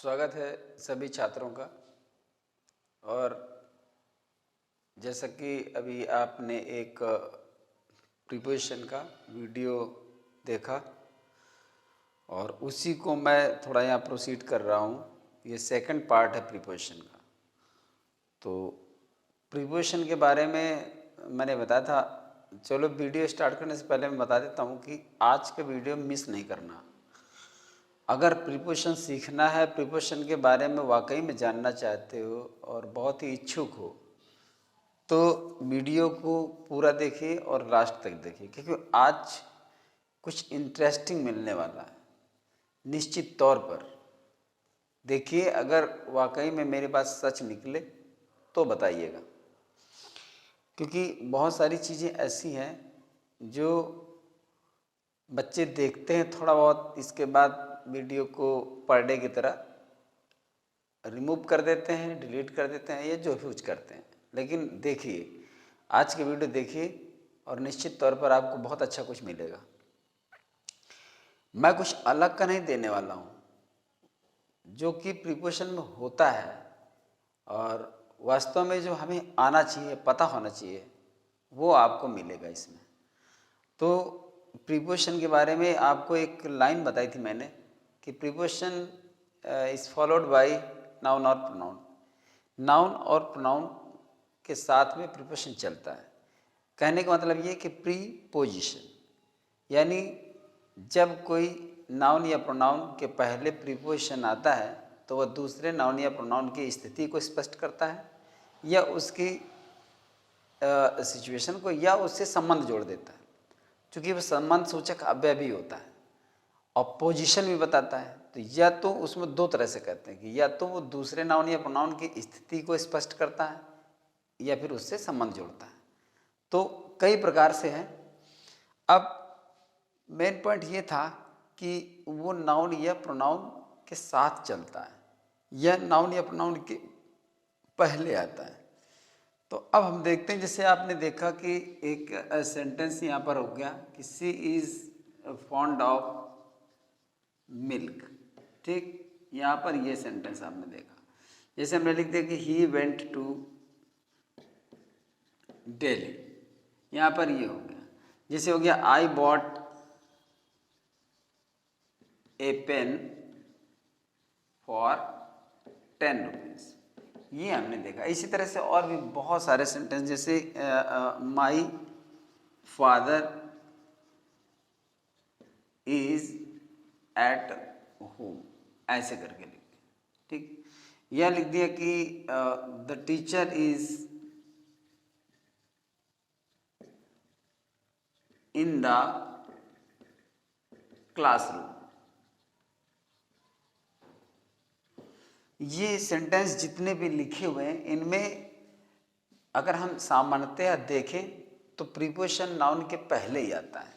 स्वागत है सभी छात्रों का। और जैसा कि अभी आपने एक प्रीपोजिशन का वीडियो देखा और उसी को मैं थोड़ा यहाँ प्रोसीड कर रहा हूँ। ये सेकंड पार्ट है प्रीपोजिशन का। तो प्रीपोजिशन के बारे में मैंने बताया था। चलो वीडियो स्टार्ट करने से पहले मैं बता देता हूँ कि आज का वीडियो मिस नहीं करना। अगर प्रीपोजिशन सीखना है, प्रीपोजिशन के बारे में वाकई में जानना चाहते हो और बहुत ही इच्छुक हो, तो वीडियो को पूरा देखिए और लास्ट तक देखिए, क्योंकि आज कुछ इंटरेस्टिंग मिलने वाला है। निश्चित तौर पर देखिए, अगर वाकई में मेरी बात सच निकले तो बताइएगा, क्योंकि बहुत सारी चीज़ें ऐसी हैं जो बच्चे देखते हैं थोड़ा बहुत, इसके बाद वीडियो को पर डे की तरह रिमूव कर देते हैं, डिलीट कर देते हैं, ये जो यूज करते हैं। लेकिन देखिए, आज की वीडियो देखिए और निश्चित तौर पर आपको बहुत अच्छा कुछ मिलेगा। मैं कुछ अलग का नहीं देने वाला हूँ, जो कि प्रीपोजिशन में होता है और वास्तव में जो हमें आना चाहिए, पता होना चाहिए, वो आपको मिलेगा इसमें। तो प्रीपोजिशन के बारे में आपको एक लाइन बताई थी मैंने कि preposition is followed by noun और प्रोनाउन। नाउन और प्रोनाउन के साथ में प्रीपोजिशन चलता है। कहने का मतलब ये कि प्रीपोजिशन यानी जब कोई नाउन या प्रोनाउन के पहले प्रीपोजिशन आता है तो वह दूसरे नाउन या प्रोनाउन की स्थिति को स्पष्ट करता है या उसकी सिचुएशन को या उससे संबंध जोड़ देता है, क्योंकि वह संबंध सूचक अव्यय भी होता है और पोजीशन भी बताता है। तो या तो उसमें दो तरह से कहते हैं कि या तो वो दूसरे नाउन या प्रोनाउन की स्थिति को स्पष्ट करता है या फिर उससे संबंध जोड़ता है। तो कई प्रकार से है। अब मेन पॉइंट ये था कि वो नाउन या प्रोनाउन के साथ चलता है या नाउन या प्रोनाउन के पहले आता है। तो अब हम देखते हैं, जैसे आपने देखा कि एक सेंटेंस यहाँ पर हो गया कि she is fond of milk. ठीक, यहाँ पर ये सेंटेंस आपने देखा। जैसे हमने लिख दिया कि ही वेंट टू दिल्ली, यहाँ पर ये हो गया। जैसे हो गया I bought a pen for 10 rupees, ये हमने देखा। इसी तरह से और भी बहुत सारे सेंटेंस, जैसे my father is at home, ऐसे करके लिख दिया। ठीक, यह लिख दिया कि the teacher is in the classroom. ये सेंटेंस जितने भी लिखे हुए हैं, इनमें अगर हम सामान्यतया देखें तो प्रीपोजिशन नाउन के पहले ही आता है।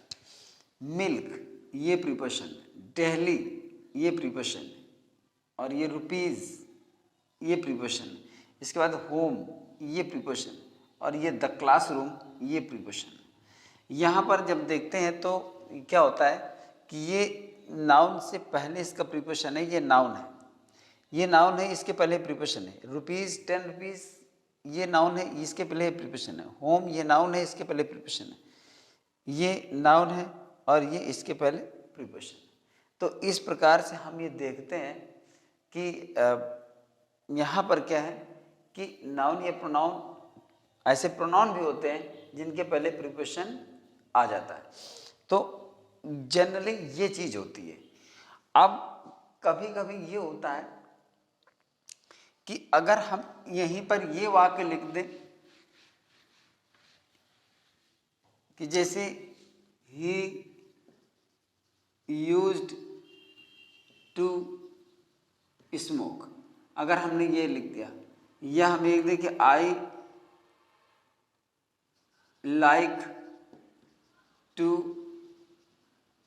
मिल्क ये प्रीपोजिशन, दिल्ली ये प्रीपोजिशन, और ये रुपीज़ ये प्रीपोजिशन, इसके बाद होम ये प्रीपोजिशन, और ये द क्लासरूम ये प्रीपोजिशन। यहाँ पर जब देखते हैं तो क्या होता है कि ये नाउन से पहले इसका प्रीपोजिशन है, ये नाउन है, ये नाउन है, इसके पहले प्रीपोजिशन है। रुपीज़ 10 रुपीज़ ये नाउन है, इसके पहले प्रीपोजिशन है। होम ये नाउन है, इसके पहले प्रीपोजिशन है। ये नाउन है और ये इसके पहले प्रीपोजिशन। तो इस प्रकार से हम ये देखते हैं कि यहाँ पर क्या है कि नाउन या प्रोनाउन, ऐसे प्रोनाउन भी होते हैं जिनके पहले प्रीपोजिशन आ जाता है। तो जनरली ये चीज़ होती है। अब कभी कभी ये होता है कि अगर हम यहीं पर ये वाक्य लिख दें कि जैसे ही यूज्ड टू स्मोक, अगर हमने ये लिख दिया, या हम लिख दें कि I like to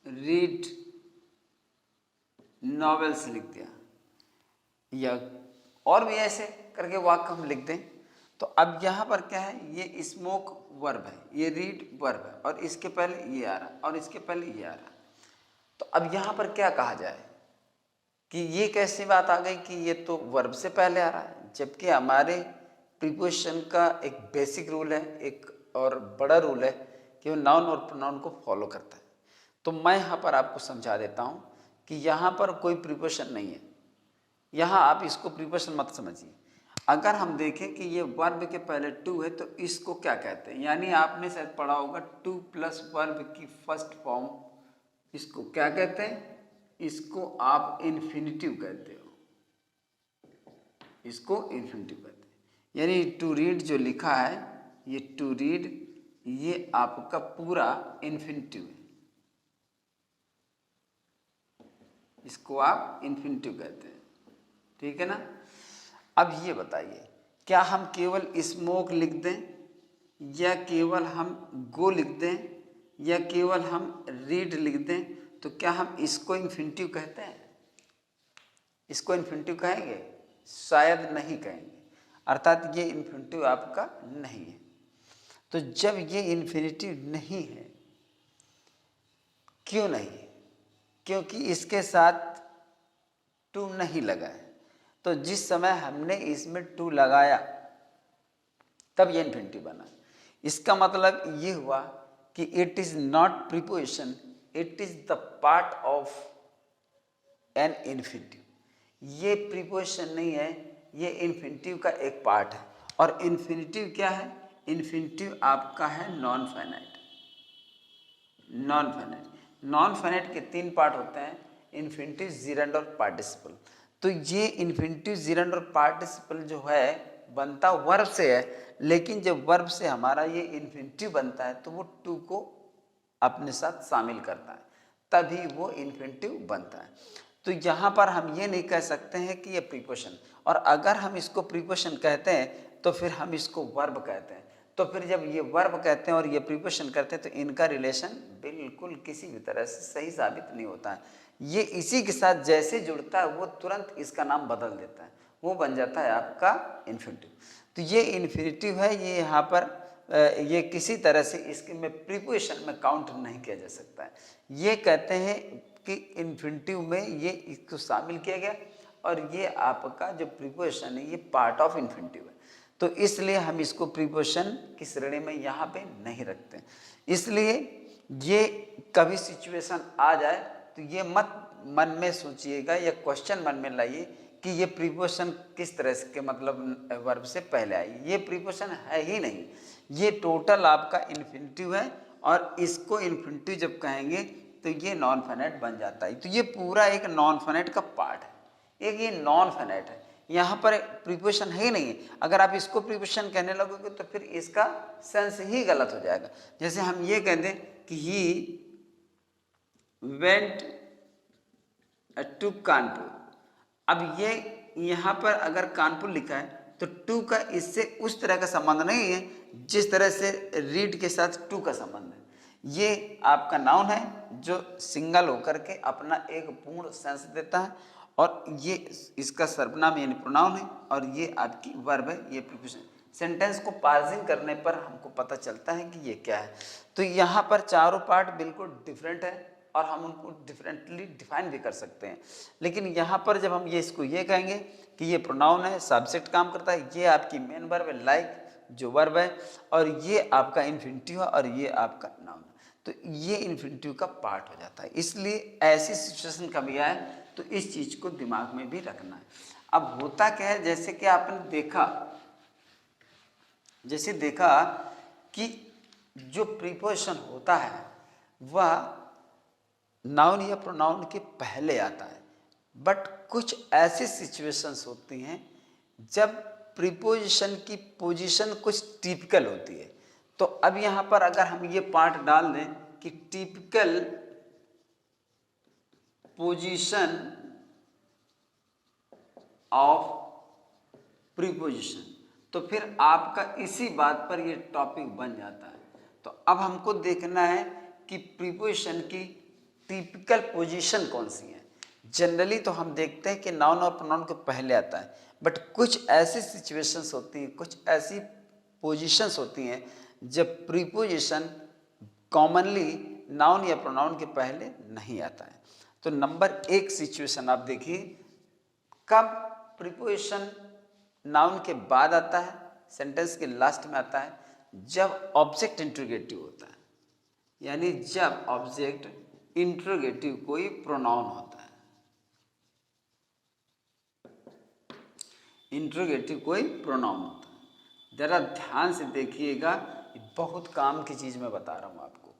read novels लिख दिया, या और भी ऐसे करके वाक्य हम लिख दें। तो अब यहाँ पर क्या है, ये स्मोक वर्ब है, ये रीड वर्ब है, और इसके पहले ये आ रहा और इसके पहले ये आ रहा। तो अब यहाँ पर क्या कहा जाए, कि ये कैसी बात आ गई कि ये तो वर्ब से पहले आ रहा है, जबकि हमारे प्रीपोजिशन का एक बेसिक रूल है, एक और बड़ा रूल है कि वो नाउन और प्रोनाउन को फॉलो करता है। तो मैं यहाँ पर आपको समझा देता हूँ कि यहाँ पर कोई प्रीपोजिशन नहीं है, यहाँ आप इसको प्रीपोजिशन मत समझिए। अगर हम देखें कि ये वर्ब के पहले टू है तो इसको क्या कहते हैं, यानी आपने शायद पढ़ा होगा टू प्लस वर्ब की फर्स्ट फॉर्म, इसको क्या कहते हैं, इसको आप इन्फिनिटिव कहते हो, इसको इन्फिनिटिव कहते हैं। यानी टू रीड जो लिखा है, ये टू रीड, ये आपका पूरा इन्फिनिटिव है, इसको आप इन्फिनिटिव कहते हैं, ठीक है ना। अब ये बताइए, क्या हम केवल स्मोक लिख दें, या केवल हम गो लिख दें, या केवल हम रीड लिख दें, तो क्या हम इसको इन्फिनिटिव कहते हैं? इसको इन्फिनिटिव कहेंगे? शायद नहीं कहेंगे, अर्थात ये इन्फिनिटिव आपका नहीं है। तो जब ये इन्फिनिटिव नहीं है, क्यों नहीं है? क्योंकि इसके साथ टू नहीं लगा है। तो जिस समय हमने इसमें टू लगाया तब ये इन्फिनिटिव बना। इसका मतलब ये हुआ कि it is not preposition, it is the part of an infinitive. ये प्रीपोजिशन नहीं है, ये इन्फिनिटिव का एक पार्ट है। और इन्फिनिटिव क्या है? इन्फिनिटिव आपका है non finite. Non finite, non finite के तीन पार्ट होते हैं, इन्फिनिटिव, जीरेंड और पार्टिसिपल। तो ये इन्फिनिटिव, जीरेंड और पार्टिसिपल जो है बनता वर्ब से है, लेकिन जब वर्ब से हमारा ये इन्फिनिटिव बनता है तो वो टू को अपने साथ शामिल करता है, तभी वो इन्फिनिटिव बनता है। तो यहाँ पर हम ये नहीं कह सकते हैं कि ये प्रीपोजिशन, और अगर हम इसको प्रीपोजिशन कहते हैं तो फिर हम इसको वर्ब कहते हैं। तो फिर जब ये वर्ब कहते हैं और ये प्रीपोजिशन करते हैं तो इनका रिलेशन बिल्कुल किसी भी तरह से सही साबित नहीं होता है। ये इसी के साथ जैसे जुड़ता है वो तुरंत इसका नाम बदल देता है, वो बन जाता है आपका इन्फिनिटिव। तो ये इन्फिनिटिव है, ये यहाँ पर ये किसी तरह से इसके में प्रीपोजिशन में काउंट नहीं किया जा सकता है। ये कहते हैं कि इन्फिनिटिव में ये इसको शामिल किया गया और ये आपका जो प्रीपोजिशन है ये पार्ट ऑफ इन्फिनिटिव है। तो इसलिए हम इसको प्रीपोजिशन की श्रेणी में यहाँ पे नहीं रखते। इसलिए ये कभी सिचुएशन आ जाए तो ये मत मन में सोचिएगा या क्वेश्चन मन में लाइए कि ये प्रीपोजिशन किस तरह के मतलब वर्ब से पहले आई। ये प्रीपोजिशन है ही नहीं, ये टोटल आपका इन्फिनिटिव है, और इसको इन्फिनिटिव जब कहेंगे तो ये नॉन फाइनाइट बन जाता है। तो ये पूरा एक नॉन फाइनाइट का पार्ट है, एक ये नॉन फाइनाइट है, यहाँ पर प्रीपोजिशन है ही नहीं है। अगर आप इसको प्रीपोजिशन कहने लगोगे तो फिर इसका सेंस ही गलत हो जाएगा। जैसे हम ये कह दें कि ही वेंट टू कानपुर, अब ये यहाँ पर अगर कानपुर लिखा है तो टू का इससे उस तरह का संबंध नहीं है जिस तरह से रीड के साथ टू का संबंध है। ये आपका नाउन है जो सिंगल होकर के अपना एक पूर्ण सेंस देता है, और ये इसका सर्वनाम यानी प्रोनाउन है, और ये आपकी वर्ब है, ये प्रीपोजिशन। सेंटेंस को पार्सिंग करने पर हमको पता चलता है कि ये क्या है। तो यहाँ पर चारों पार्ट बिल्कुल डिफरेंट है और हम उनको डिफरेंटली डिफाइन भी कर सकते हैं। लेकिन यहाँ पर जब हम ये इसको ये कहेंगे कि ये प्रोनाउन है, सब्जेक्ट काम करता है, ये आपकी मेन वर्ब है लाइक जो वर्ब है, और ये आपका इन्फिनिटिव है, और ये आपका नाउन है। तो ये इन्फिनिटिव का पार्ट हो जाता है। इसलिए ऐसी सिचुएशन कभी आए तो इस चीज को दिमाग में भी रखना है। अब होता क्या है, जैसे कि आपने देखा कि जो प्रीपोजिशन होता है वह नाउन या प्रोनाउन के पहले आता है, बट कुछ ऐसी सिचुएशंस होती हैं जब प्रीपोजिशन की पोजीशन कुछ टिपिकल होती है। तो अब यहाँ पर अगर हम ये पार्ट डाल दें कि टिपिकल पोजीशन ऑफ प्रीपोजिशन, तो फिर आपका इसी बात पर ये टॉपिक बन जाता है। तो अब हमको देखना है कि प्रीपोजिशन की टिपिकल पोजीशन कौन सी है। जनरली तो हम देखते हैं कि नाउन और प्रोनाउन के पहले आता है, बट कुछ ऐसी सिचुएशंस होती हैं, कुछ ऐसी पोजीशंस होती हैं जब प्रीपोजिशन कॉमनली नाउन या प्रोनाउन के पहले नहीं आता है। तो नंबर 1 सिचुएशन आप देखिए, कब प्रीपोजिशन नाउन के बाद आता है, सेंटेंस के लास्ट में आता है, जब ऑब्जेक्ट इंट्रोगेटिव होता है, यानी जब ऑब्जेक्ट इंट्रोगेटिव कोई प्रोनाउन होता है, इंट्रोगेटिव कोई प्रोनाउन होता है। जरा ध्यान से देखिएगा, बहुत काम की चीज मैं बता रहा हूं आपको।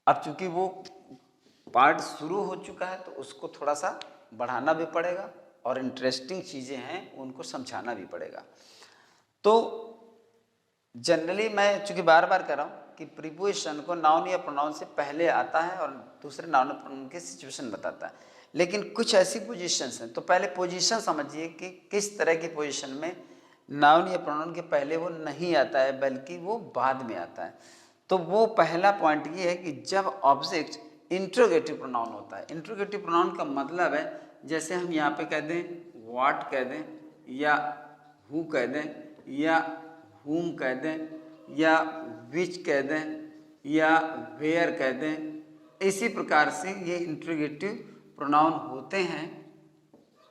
अब चूंकि वो पार्ट शुरू हो चुका है तो उसको थोड़ा सा बढ़ाना भी पड़ेगा और इंटरेस्टिंग चीजें हैं उनको समझाना भी पड़ेगा। तो जनरली मैं चूंकि बार बार कर रहा हूं कि प्रीपोजिशन को नाउन या प्रोनाउन से पहले आता है और दूसरे नाउन और प्रोनाउन की सिचुएशन बताता है, लेकिन कुछ ऐसी पोजीशंस हैं। तो पहले पोजीशन समझिए कि किस तरह की पोजीशन में नाउन या प्रोनाउन के पहले वो नहीं आता है बल्कि वो बाद में आता है। तो वो पहला पॉइंट ये है कि जब ऑब्जेक्ट इंट्रोगेटिव प्रोनाउन होता है। इंट्रोगेटिव प्रोनाउन का मतलब है, जैसे हम यहाँ पे कह दें व्हाट कह दें, या हु कह दें, या whom कह दें, या which कह दें, या where कह दें, इसी प्रकार से ये इंट्रोगेटिव प्रोनाउन होते हैं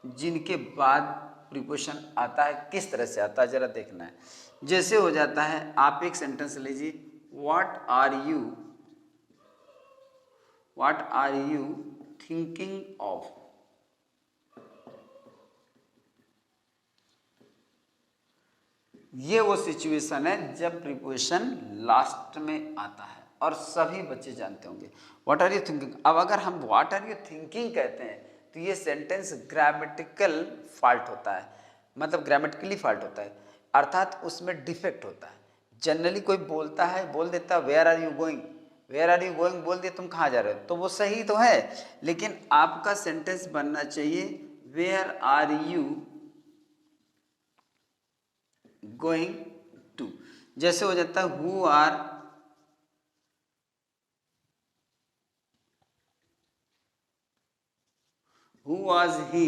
जिनके बाद प्रीपोजिशन आता है। किस तरह से आता है जरा देखना है। जैसे हो जाता है, आप एक सेंटेंस लीजिए, what are you thinking of. ये वो सिचुएशन है जब प्रीपोजिशन लास्ट में आता है और सभी बच्चे जानते होंगे व्हाट आर यू थिंकिंग। अब अगर हम व्हाट आर यू थिंकिंग कहते हैं तो ये सेंटेंस ग्रामेटिकल फॉल्ट होता है, मतलब ग्रामेटिकली फॉल्ट होता है, अर्थात उसमें डिफेक्ट होता है। जनरली कोई बोलता है, बोल देता है where are you going, where are you going बोल दिया, तुम कहाँ जा रहे हो, तो वो सही तो है, लेकिन आपका सेंटेंस बनना चाहिए where are you going to. जैसे हो जाता है who was he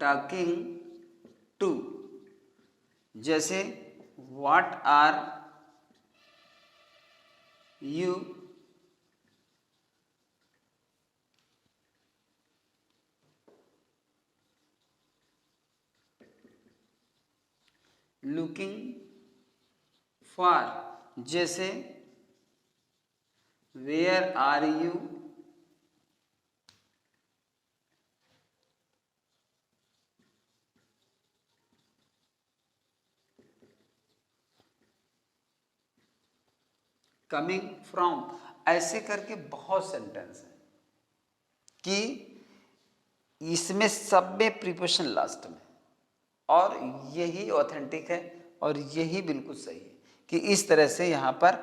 talking to. जैसे what are you looking for. जैसे where are you coming from. ऐसे करके बहुत सेंटेंस हैं कि इसमें सब में प्रीपोजिशन लास्ट में, और यही ऑथेंटिक है और यही बिल्कुल सही है कि इस तरह से यहाँ पर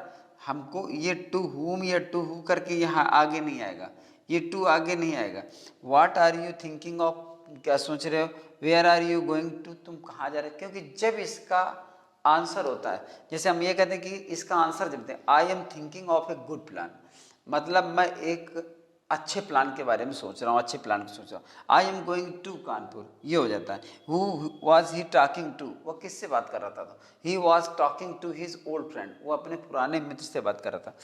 हमको ये टू हुम या टू हु करके यहाँ आगे नहीं आएगा, ये टू आगे नहीं आएगा। What are you thinking of, क्या सोच रहे हो, where are you going to, तुम कहाँ जा रहे हो, क्योंकि जब इसका आंसर होता है, जैसे हम ये कहते हैं कि इसका आंसर जब देते हैं, I am thinking of a good plan, मतलब मैं एक अच्छे प्लान के बारे में सोच रहा हूँ, अच्छे प्लान को सोच रहा हूँ। I am going to Kanpur, ये हो जाता है। Who was he talking to, वो किससे बात कर रहा था, he was talking to his old friend, वो अपने पुराने मित्र से बात कर रहा था।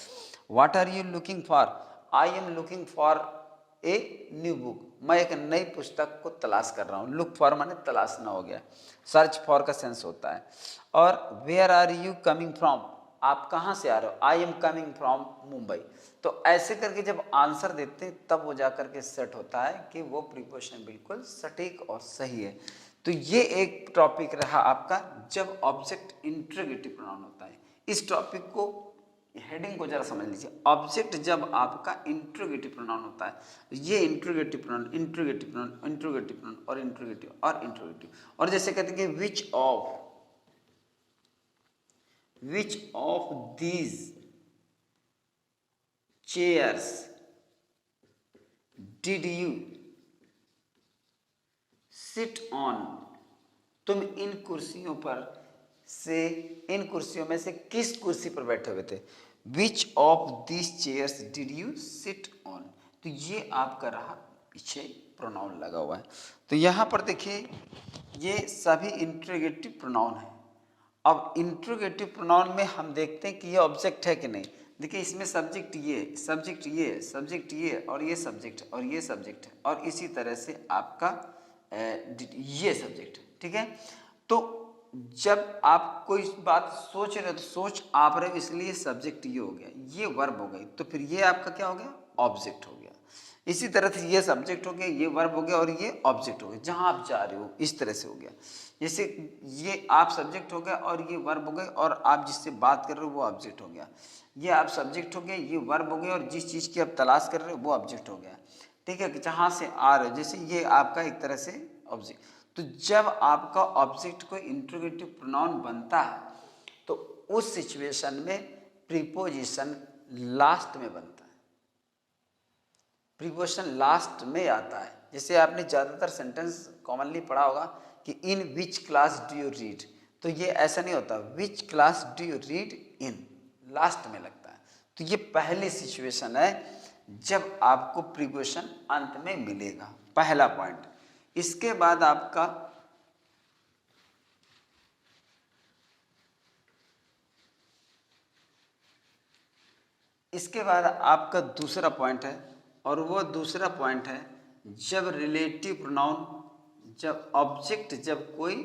What are you looking for, I am looking for a new book, मैं एक नई पुस्तक को तलाश कर रहा हूँ। लुक फॉर माने तलाशना हो गया, सर्च फॉर का सेंस होता है। और where are you coming from, आप कहाँ से आ रहे हो, I am coming from Mumbai. तो ऐसे करके जब आंसर देते हैं तब वो जाकर के सेट होता है कि वो प्रीपोजिशन बिल्कुल सटीक और सही है। तो ये एक टॉपिक रहा आपका, जब ऑब्जेक्ट इंट्रोगेटिव प्रोनाउन होता है। इस टॉपिक को, हेडिंग को जरा समझ लीजिए। ऑब्जेक्ट जब आपका इंट्रोगेटिव प्रोनाउन होता है, ये interrogative pronoun, interrogative pronoun, interrogative pronoun और इंट्रोगेटिव और इंट्रोगेटिव। और जैसे कहते हैं कि which of these chairs did you sit on, तुम इन कुर्सियों में से किस कुर्सी पर बैठे हुए थे। Which of these chairs did you sit on, तो ये आपका रहा पीछे प्रोनाउन लगा हुआ है। तो यहां पर देखिए ये सभी इंट्रोगेटिव प्रोनाउन है। अब इंट्रोगेटिव प्रोनाउन में हम देखते हैं कि ये ऑब्जेक्ट है कि नहीं, देखिए इसमें सब्जेक्ट ये, सब्जेक्ट ये, सब्जेक्ट ये, और ये सब्जेक्ट, और ये सब्जेक्ट है, और इसी तरह से आपका ये सब्जेक्ट, ठीक है। तो जब आप कोई बात सोच रहे हो तो सोच आप रहे हो, इसलिए सब्जेक्ट ये हो गया, ये वर्ब हो गई, तो फिर ये आपका क्या हो गया, ऑब्जेक्ट हो गया। इसी तरह से ये सब्जेक्ट हो गया, ये वर्ब हो गया, और ये ऑब्जेक्ट हो गया, जहां आप जा रहे हो इस तरह से हो गया। जैसे ये आप सब्जेक्ट हो गया और ये वर्ब हो गए, और आप जिससे बात कर रहे हो वो ऑब्जेक्ट हो गया। ये आप सब्जेक्ट हो गए, ये वर्ब हो गए, और जिस चीज़ की आप तलाश कर रहे हो वो ऑब्जेक्ट हो गया, ठीक है। जहाँ से आ रहे हो, जैसे ये आपका एक तरह से ऑब्जेक्ट। तो जब आपका ऑब्जेक्ट कोई इंट्रोगेटिव प्रोनाउन बनता है तो उस सिचुएशन में प्रीपोजिशन लास्ट में बनता है, प्रीपोजिशन लास्ट में आता है। जैसे आपने ज़्यादातर सेंटेंस कॉमनली पढ़ा होगा कि in which class do you read, तो ये ऐसा नहीं होता, which class do you read in last में लगता है। तो ये पहली सिचुएशन है जब आपको प्रीपोजिशन अंत में मिलेगा, पहला पॉइंट। इसके बाद आपका दूसरा पॉइंट है, और वो दूसरा पॉइंट है जब रिलेटिव प्रोनाउन, जब ऑब्जेक्ट, जब कोई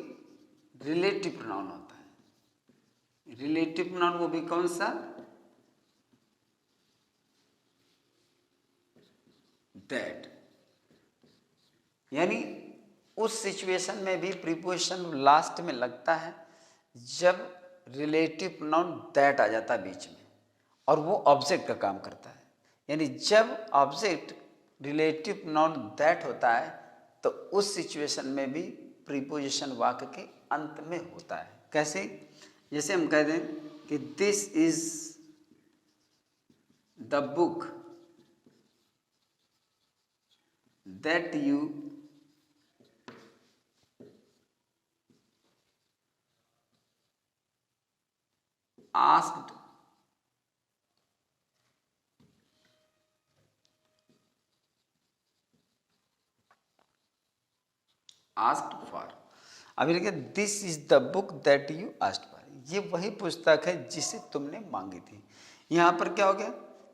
रिलेटिव प्रोनाउन होता है। रिलेटिव प्रोनाउन वो भी कौन सा, दैट, यानी उस सिचुएशन में भी प्रीपोजिशन लास्ट में लगता है जब रिलेटिव प्रोनाउन दैट आ जाता है बीच में, और वो ऑब्जेक्ट का काम करता है। यानी जब ऑब्जेक्ट रिलेटिव प्रोनाउन दैट होता है तो उस सिचुएशन में भी प्रीपोजिशन वाक्य के अंत में होता है। कैसे, जैसे हम कह दें कि this is the book that you asked for. अभी लिखे this is the book that you asked for, ये वही पुस्तक है जिसे तुमने मांगी थी। यहाँ पर क्या हो गया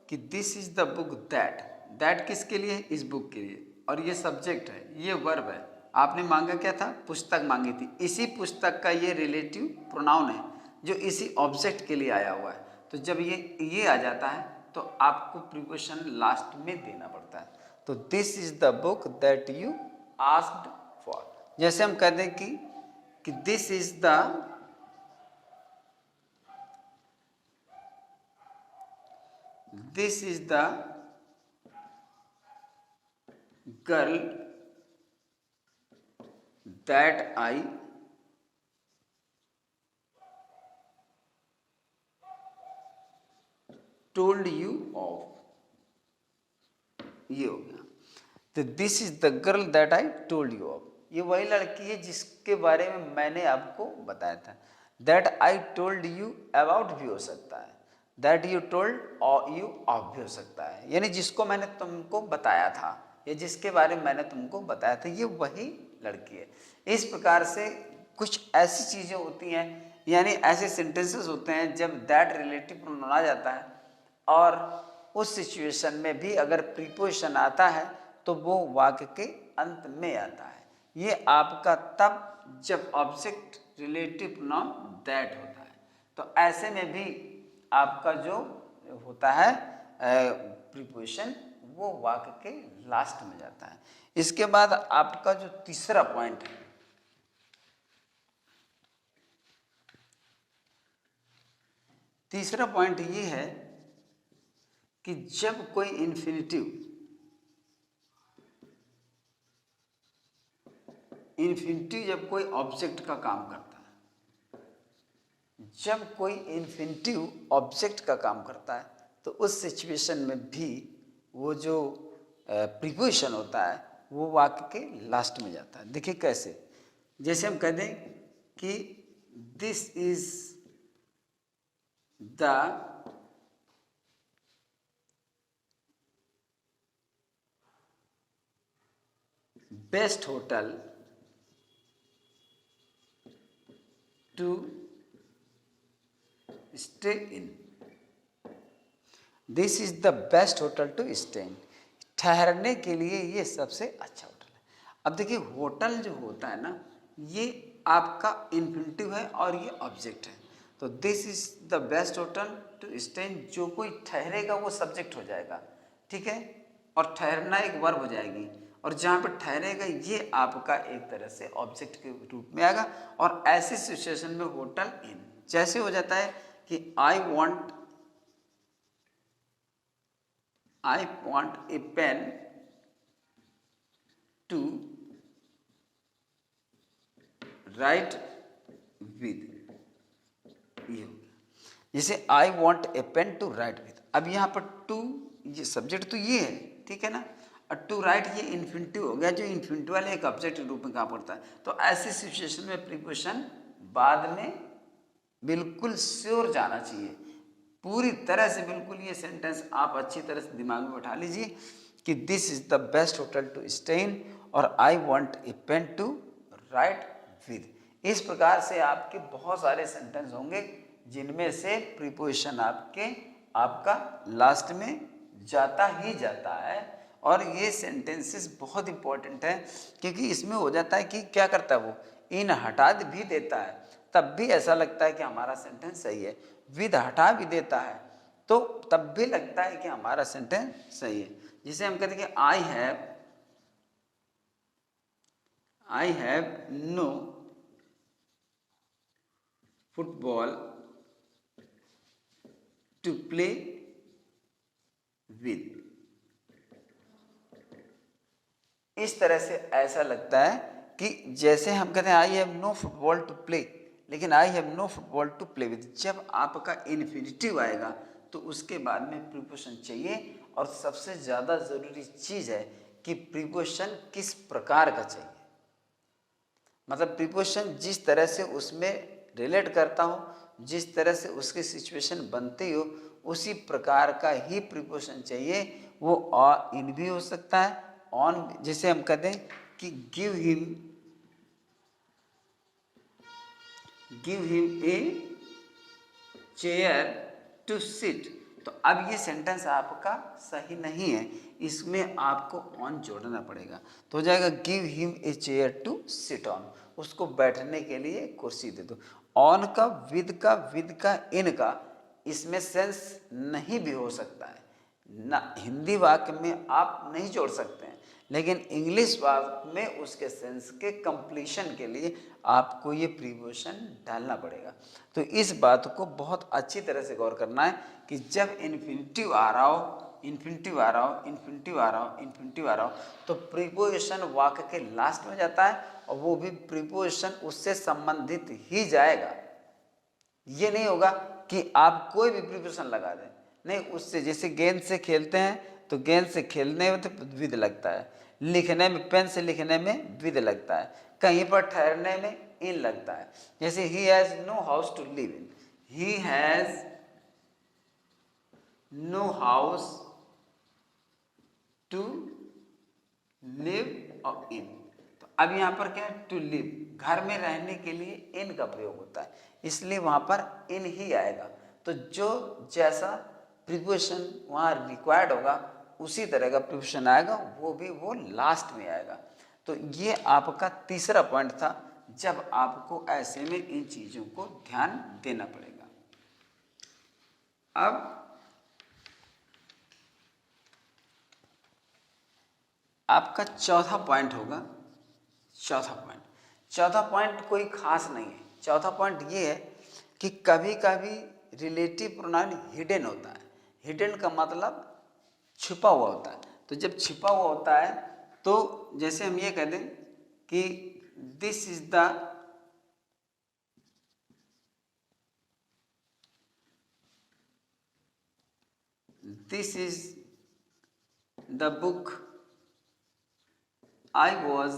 कि this is the book that, that किसके लिए, इस बुक के लिए, और ये सब्जेक्ट है, ये वर्ब है। आपने मांगा क्या था, पुस्तक मांगी थी, इसी पुस्तक का ये रिलेटिव प्रोनाउन है जो इसी ऑब्जेक्ट के लिए आया हुआ है। तो जब ये आ जाता है तो आपको प्रीपोजिशन लास्ट में देना पड़ता है। तो this is the book that you asked for. जैसे हम कह दें कि this is the girl that I told you of, ये हो गया। तो this is the girl that I told you of, ये वही लड़की है जिसके बारे में मैंने आपको बताया था। That I told you about भी हो सकता है, that you told you of भी हो सकता है, यानी जिसको मैंने तुमको बताया था या जिसके बारे में मैंने तुमको बताया था, ये वही लड़की है। इस प्रकार से कुछ ऐसी चीज़ें होती हैं, यानी ऐसे सेंटेंसेस होते हैं जब दैट रिलेटिव प्रोनाउन आ जाता है और उस सिचुएशन में भी अगर प्रीपोजिशन आता है तो वो वाक्य के अंत में आता है। ये आपका तब जब ऑब्जेक्ट रिलेटिव प्रोनाउन दैट होता है। तो ऐसे में भी आपका जो होता है प्रीपोजिशन वो वाक्य के लास्ट में जाता है। इसके बाद आपका जो तीसरा पॉइंट है, तीसरा पॉइंट ये है कि जब कोई इन्फिनिटिव जब कोई ऑब्जेक्ट का काम करता है, जब कोई इन्फिनिटिव ऑब्जेक्ट का काम करता है तो उस सिचुएशन में भी वो जो प्रीपोजिशन होता है वो वाक्य के लास्ट में जाता है। देखिए कैसे, जैसे हम कह दें कि this is the best hotel to stay in, this is the best hotel to stay in, ठहरने के लिए ये सबसे अच्छा होटल है। अब देखिए होटल जो होता है ना, ये आपका इन्फिनिटिव है और ये ऑब्जेक्ट है। तो this is the best hotel to stay in, जो कोई ठहरेगा वो सब्जेक्ट हो जाएगा, ठीक है, और ठहरना एक वर्ब हो जाएगी, और जहाँ पर ठहरेगा ये आपका एक तरह से ऑब्जेक्ट के रूप में आएगा। और ऐसी सिचुएशन में होटल इन जैसे हो जाता है कि I want a pen to write with, ये हो गया। जैसे I want a pen to write with, अब यहाँ पर टू, ये सब्जेक्ट तो ये है, ठीक है ना, और टू राइट ये इन्फिनिटिव हो गया, जो इन्फिनिटिव वाले एक ऑब्जेक्ट के रूप में कहाँ पड़ता है। तो ऐसी सिचुएशन में प्रीपोजिशन बाद में बिल्कुल श्योर जाना चाहिए, पूरी तरह से बिल्कुल। ये सेंटेंस आप अच्छी तरह से दिमाग में बैठा लीजिए कि this is the best hotel to stay in और I want a pen to write with. इस प्रकार से आपके बहुत सारे सेंटेंस होंगे जिनमें से प्रीपोजिशन आपका लास्ट में जाता ही जाता है। और ये सेंटेंसेस बहुत इंपॉर्टेंट है, क्योंकि इसमें हो जाता है कि क्या करता है वो, इन हटा भी देता है, तब भी ऐसा लगता है कि हमारा सेंटेंस सही है, विद हटा भी देता है तो तब भी लगता है कि हमारा सेंटेंस सही है। जिसे हम कहते हैं कि I have no football to play with. इस तरह से ऐसा लगता है कि जैसे हम कहते हैं I have no football to play, लेकिन I have no football to play with, जब आपका इन्फिनिटिव आएगा तो उसके बाद में प्रीपोजिशन चाहिए। और सबसे ज़्यादा ज़रूरी चीज़ है कि प्रीपोजिशन किस प्रकार का चाहिए, मतलब प्रीपोजिशन जिस तरह से उसमें रिलेट करता हो, जिस तरह से उसकी सिचुएशन बनती हो, उसी प्रकार का ही प्रीपोजिशन चाहिए। वो इन भी हो सकता है, ऑन, जैसे हम कहते हैं कि give him a chair to sit, तो अब ये सेंटेंस आपका सही नहीं है, इसमें आपको ऑन जोड़ना पड़ेगा। तो हो जाएगा give him a chair to sit on, उसको बैठने के लिए कुर्सी दे दो। ऑन का, विद का, इन का, इसमें सेंस नहीं भी हो सकता है ना, हिंदी वाक्य में आप नहीं जोड़ सकते हैं, लेकिन इंग्लिश वाक्य में उसके सेंस के कंप्लीशन के लिए आपको ये प्रीपोजिशन डालना पड़ेगा। तो इस बात को बहुत अच्छी तरह से गौर करना है कि जब इन्फिनिटिव आ रहा हो तो प्रीपोजिशन वाक्य के लास्ट में जाता है, और वो भी प्रीपोजिशन उससे संबंधित ही जाएगा। ये नहीं होगा कि आप कोई भी प्रीपोजिशन लगा दें, नहीं, उससे, जैसे गेंद से खेलते हैं तो गेंद से खेलने में तो विद लगता है, लिखने में, पेन से लिखने में विद लगता है, कहीं पर ठहरने में इन लगता है। जैसे he has no house to live in, he has no house to live in, तो अब यहाँ पर क्या है, टू लिव, घर में रहने के लिए इन का प्रयोग होता है, इसलिए वहाँ पर इन ही आएगा। तो जो जैसा प्रीपोजिशन वहाँ रिक्वायर्ड होगा उसी तरह का प्रीपोजिशन आएगा, वो लास्ट में आएगा। तो ये आपका तीसरा पॉइंट था, जब आपको ऐसे में इन चीज़ों को ध्यान देना पड़ेगा। अब आपका चौथा पॉइंट होगा, चौथा पॉइंट कोई खास नहीं है। चौथा पॉइंट ये है कि कभी कभी रिलेटिव प्रोनाउन हिडन होता है। हिडन का मतलब छुपा हुआ होता है। तो जब छिपा हुआ होता है तो जैसे हम ये कह दें कि this is the book I was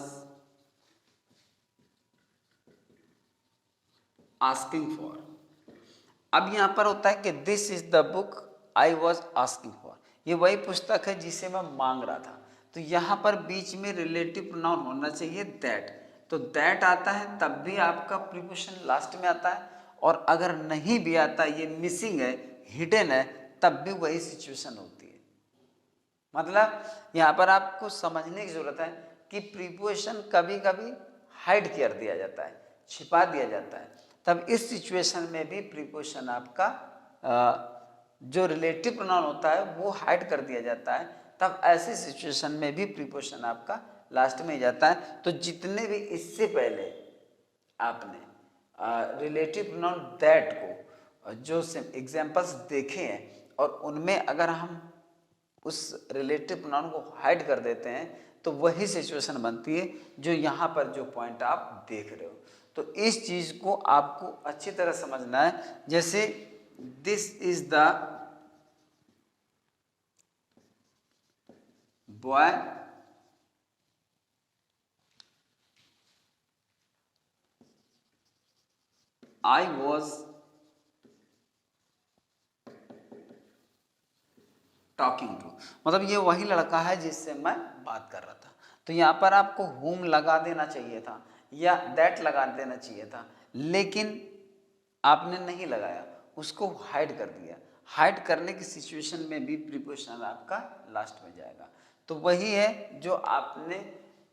asking for। अब यहाँ पर होता है कि this is the book I was asking for, ये वही पुस्तक है जिसे मैं मांग रहा था। तो यहाँ पर बीच में रिलेटिव प्रोनाउन होना चाहिए दैट, तो दैट आता है तब भी आपका प्रीपोजिशन लास्ट में आता है, और अगर नहीं भी आता, ये मिसिंग है, हिडन है, तब भी वही सिचुएशन होती है। मतलब यहाँ पर आपको समझने की जरूरत है कि प्रीपोजिशन कभी कभी हाइड कर दिया जाता है, छिपा दिया जाता है, तब इस सिचुएशन में भी प्रीपोजिशन आपका जो रिलेटिव प्रोनाउन होता है वो हाइड कर दिया जाता है, तब ऐसी सिचुएशन में भी प्रीपोजिशन आपका लास्ट में ही जाता है। तो जितने भी इससे पहले आपने रिलेटिव प्रोनाउन दैट को जो एग्जाम्पल्स देखे हैं और उनमें अगर हम उस रिलेटिव प्रोनाउन को हाइड कर देते हैं तो वही सिचुएशन बनती है जो यहाँ पर जो पॉइंट आप देख रहे हो। तो इस चीज़ को आपको अच्छी तरह समझना है। जैसे this is the boy I was talking to, मतलब ये वही लड़का है जिससे मैं बात कर रहा था। तो यहाँ पर आपको whom लगा देना चाहिए था या that लगा देना चाहिए था, लेकिन आपने नहीं लगाया, उसको हाइड कर दिया। हाइड करने की सिचुएशन में भी प्रीपोजिशन आपका लास्ट में जाएगा। तो वही है जो आपने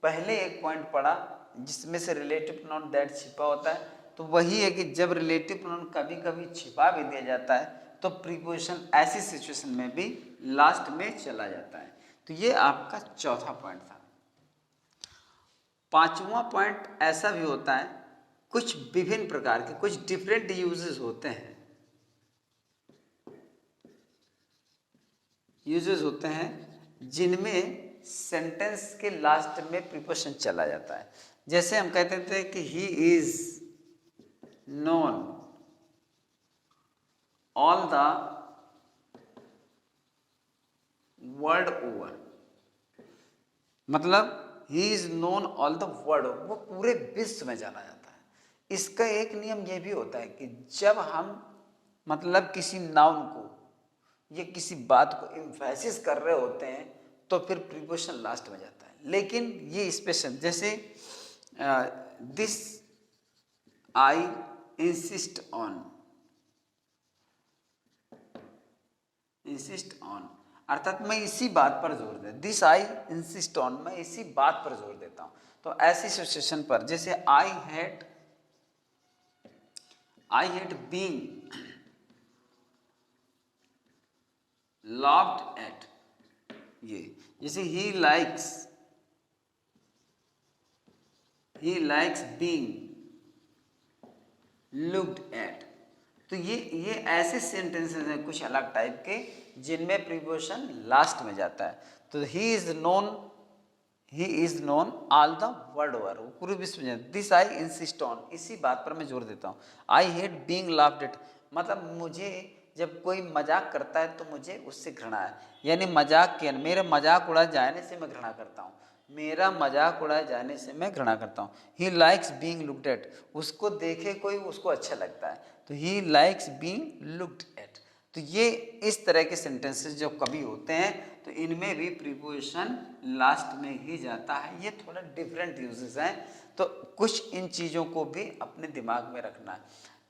पहले एक पॉइंट पढ़ा जिसमें से रिलेटिव प्रोनाउन दैट छिपा होता है। तो वही है कि जब रिलेटिव प्रोनाउन कभी कभी छिपा भी दिया जाता है तो प्रीपोजिशन ऐसी सिचुएशन में भी लास्ट में चला जाता है। तो ये आपका चौथा पॉइंट था। पांचवा पॉइंट ऐसा भी होता है, कुछ विभिन्न प्रकार के कुछ डिफरेंट यूजेस होते हैं, जिनमें सेंटेंस के लास्ट में प्रीपोजिशन चला जाता है। जैसे हम कहते थे कि he is known all the world over, मतलब he is known all the world, वो पूरे विश्व में जाना जाता है। इसका एक नियम ये भी होता है कि जब हम मतलब किसी नाउन को या किसी बात को एम्फैसिस कर रहे होते हैं तो फिर प्रीपोजिशन लास्ट में जाता है। लेकिन ये स्पेशल, जैसे दिस आई इंसिस्ट ऑन, अर्थात मैं इसी बात पर जोर देता हूँ। दिस आई इंसिस्ट ऑन, मैं इसी बात पर जोर देता हूँ। तो ऐसी सिचुएशन पर जैसे I hate being laughed eight, ये जैसे he likes being looked at. तो ये ऐसे सेंटेंसेस हैं कुछ अलग टाइप के जिनमें प्रीपोजिशन लास्ट में जाता है। तो ही is known all the world over, वो पूरे विश्व में। दिस आई इंसिस्ट ऑन, इसी बात पर मैं जोर देता हूँ। I hate being laughed eight, मतलब मुझे जब कोई मजाक करता है तो मुझे उससे घृणा है, यानी मजाक के मेरे मजाक उड़ा जाने से मैं घृणा करता हूँ, मेरा मजाक उड़ाए जाने से मैं घृणा करता हूँ। He likes being looked at, उसको देखे कोई उसको अच्छा लगता है, तो he likes being looked at. तो ये इस तरह के सेंटेंसेस जो कभी होते हैं तो इनमें भी प्रीपोजिशन लास्ट में ही जाता है। ये थोड़ा डिफरेंट यूजेस हैं, तो कुछ इन चीज़ों को भी अपने दिमाग में रखना है।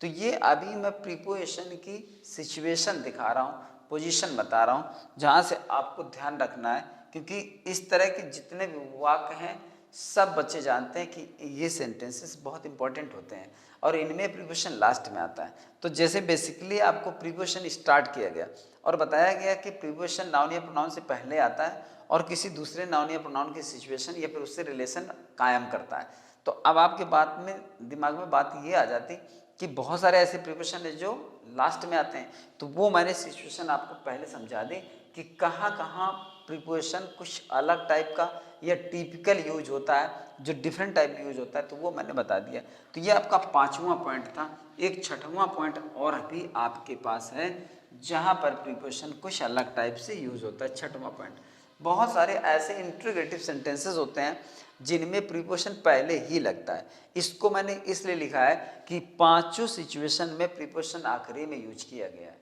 तो ये अभी मैं प्रीपोजिशन की सिचुएशन दिखा रहा हूँ, पोजीशन बता रहा हूँ, जहाँ से आपको ध्यान रखना है, क्योंकि इस तरह के जितने भी वाक्य हैं सब बच्चे जानते हैं कि ये सेंटेंसेस बहुत इंपॉर्टेंट होते हैं और इनमें प्रीपोजिशन लास्ट में आता है। तो जैसे बेसिकली आपको प्रीपोजिशन स्टार्ट किया गया और बताया गया कि प्रीपोजिशन नाउन या प्रोनाउन से पहले आता है और किसी दूसरे नाउन या प्रोनाउन की सिचुएशन या फिर उससे रिलेशन कायम करता है। तो अब आपके बात में दिमाग में बात ये आ जाती कि बहुत सारे ऐसे प्रीपोजिशन है जो लास्ट में आते हैं, तो वो मैंने सिचुएशन आपको पहले समझा दी कि कहाँ कहाँ प्रीपोजिशन कुछ अलग टाइप का या टिपिकल यूज होता है, जो डिफरेंट टाइप यूज होता है, तो वो मैंने बता दिया। तो ये आपका पांचवा पॉइंट था। एक छठवां पॉइंट और भी आपके पास है जहाँ पर प्रीपोजिशन कुछ अलग टाइप से यूज होता है। छठवां पॉइंट, बहुत सारे ऐसे इंट्रोगेटिव सेंटेंसेस होते हैं जिनमें प्रीपोजिशन पहले ही लगता है। इसको मैंने इसलिए लिखा है कि पांचों सिचुएशन में प्रीपोजिशन आखिरी में यूज किया गया है,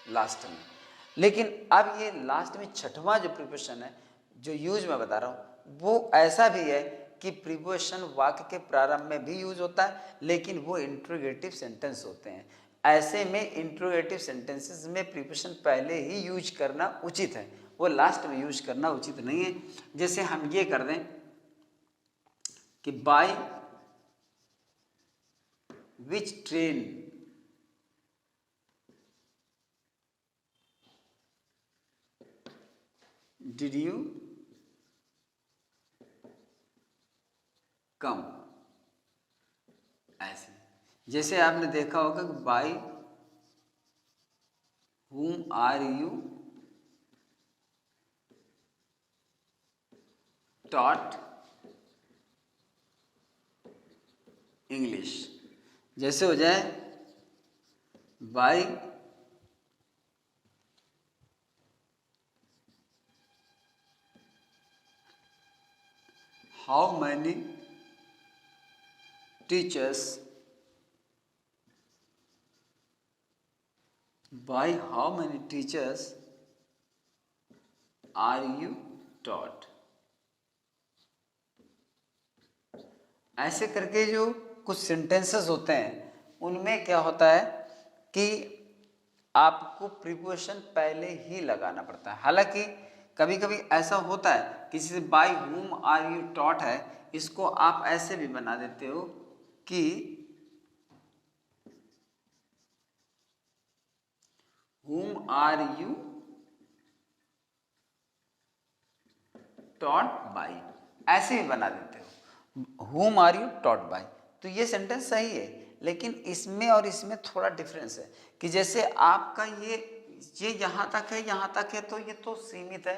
लास्ट में। लेकिन अब ये लास्ट में छठवां जो प्रीपोजिशन है जो यूज मैं बता रहा हूँ वो ऐसा भी है कि प्रीपोजिशन वाक्य के प्रारंभ में भी यूज होता है, लेकिन वो इंट्रोगेटिव सेंटेंस होते हैं। ऐसे में इंट्रोगेटिव सेंटेंसेस में प्रीपोजिशन पहले ही यूज करना उचित है, वो लास्ट में यूज करना उचित नहीं है। जैसे हम ये कर दें कि by which train did you come, ऐसे। जैसे आपने देखा होगा कि by whom are you taught English, जैसे हो जाए by how many teachers, by how many teachers are you taught। ऐसे करके जो कुछ सेंटेंसेस होते हैं उनमें क्या होता है कि आपको प्रीपोजिशन पहले ही लगाना पड़ता है। हालांकि कभी कभी ऐसा होता है किसी से by whom are you taught है, इसको आप ऐसे भी बना देते हो कि whom are you taught by, ऐसे भी बना देते हो whom are you taught by. तो ये सेंटेंस सही है, लेकिन इसमें और इसमें थोड़ा डिफरेंस है कि जैसे आपका ये यहाँ तक है, यहाँ तक है, तो ये तो सीमित है,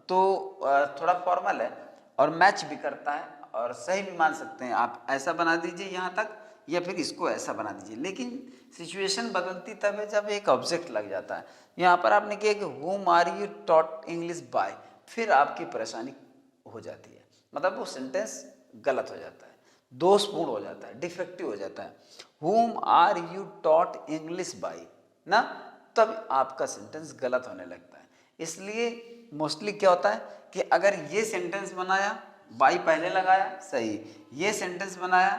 तो थोड़ा फॉर्मल है और मैच भी करता है और सही भी मान सकते हैं। आप ऐसा बना दीजिए यहाँ तक, या फिर इसको ऐसा बना दीजिए, लेकिन सिचुएशन बदलती तब है जब एक ऑब्जेक्ट लग जाता है। यहाँ पर आपने किया कि whom are you taught English by, फिर आपकी परेशानी हो जाती है, मतलब वो सेंटेंस गलत हो जाता है, दोषपूर्ण हो जाता है, डिफेक्टिव हो जाता है। whom are you taught English by ना, तब आपका सेंटेंस गलत होने लगता है। इसलिए मोस्टली क्या होता है कि अगर ये सेंटेंस बनाया, बाय पहले लगाया, सही, ये सेंटेंस बनाया,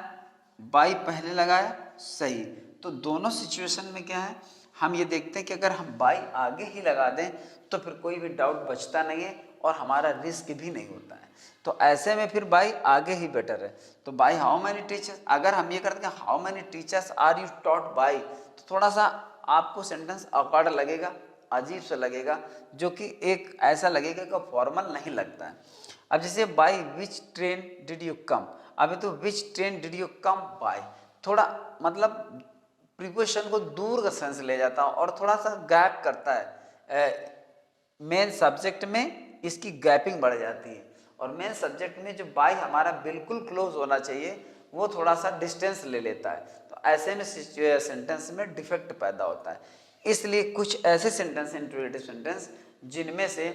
बाय पहले लगाया, सही, तो दोनों सिचुएशन में क्या है, हम ये देखते हैं कि अगर हम बाय आगे ही लगा दें तो फिर कोई भी डाउट बचता नहीं है और हमारा रिस्क भी नहीं होता है। तो ऐसे में फिर बाय आगे ही बेटर है। तो बाय हाउ मैनी टीचर्स, अगर हम ये करते हैं how many teachers are you taught by, तो थोड़ा सा आपको सेंटेंस ऑकवर्ड लगेगा, अजीब सा लगेगा, जो कि एक ऐसा लगेगा कि फॉर्मल नहीं लगता है। अब जैसे bye which train did you कम, अभी तो विच train did you come by, थोड़ा मतलब प्रीपोजिशन को दूर का सेंस ले जाता है और थोड़ा सा गैप करता है। मेन सब्जेक्ट में इसकी गैपिंग बढ़ जाती है और मेन सब्जेक्ट में जो बाय हमारा बिल्कुल क्लोज होना चाहिए वो थोड़ा सा डिस्टेंस ले लेता है। तो ऐसे में सेंटेंस में डिफेक्ट पैदा होता है। इसलिए कुछ ऐसे सेंटेंस, इंट्रोगेटिव सेंटेंस, जिनमें से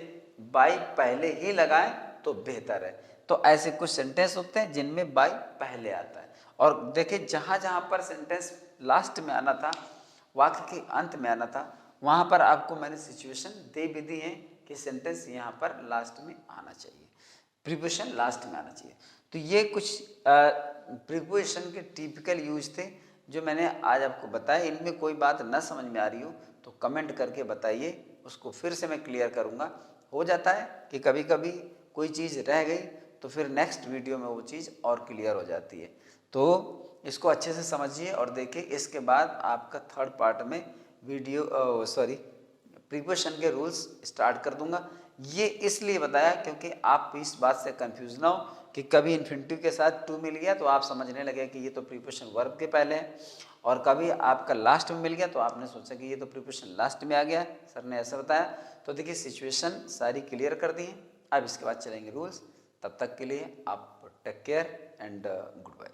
बाय पहले ही लगाएं तो बेहतर है। तो ऐसे कुछ सेंटेंस होते हैं जिनमें बाय पहले आता है। और देखिए जहाँ जहाँ पर सेंटेंस लास्ट में आना था, वाक्य के अंत में आना था, वहाँ पर आपको मैंने सिचुएशन दे भी दी है कि सेंटेंस यहाँ पर लास्ट में आना चाहिए, प्रीपोजिशन लास्ट में आना चाहिए। तो ये कुछ प्रीपोजिशन के टिपिकल यूज थे जो मैंने आज आपको बताया। इनमें कोई बात न समझ में आ रही हो तो कमेंट करके बताइए, उसको फिर से मैं क्लियर करूँगा। हो जाता है कि कभी कभी कोई चीज़ रह गई तो फिर नेक्स्ट वीडियो में वो चीज़ और क्लियर हो जाती है। तो इसको अच्छे से समझिए और देखिए। इसके बाद आपका थर्ड पार्ट में प्रीपोजिशन के रूल्स स्टार्ट कर दूंगा। ये इसलिए बताया क्योंकि आप इस बात से कंफ्यूज ना हो कि कभी इन्फिनिटिव के साथ टू मिल गया तो आप समझने लगे कि ये तो प्रीपोजिशन वर्ब के पहले है, और कभी आपका लास्ट में मिल गया तो आपने सोचा कि ये तो प्रीपोजिशन लास्ट में आ गया, सर ने ऐसा बताया। तो देखिए सिचुएशन सारी क्लियर कर दी है। अब इसके बाद चलेंगे रूल्स। तब तक के लिए आप take care and good bye.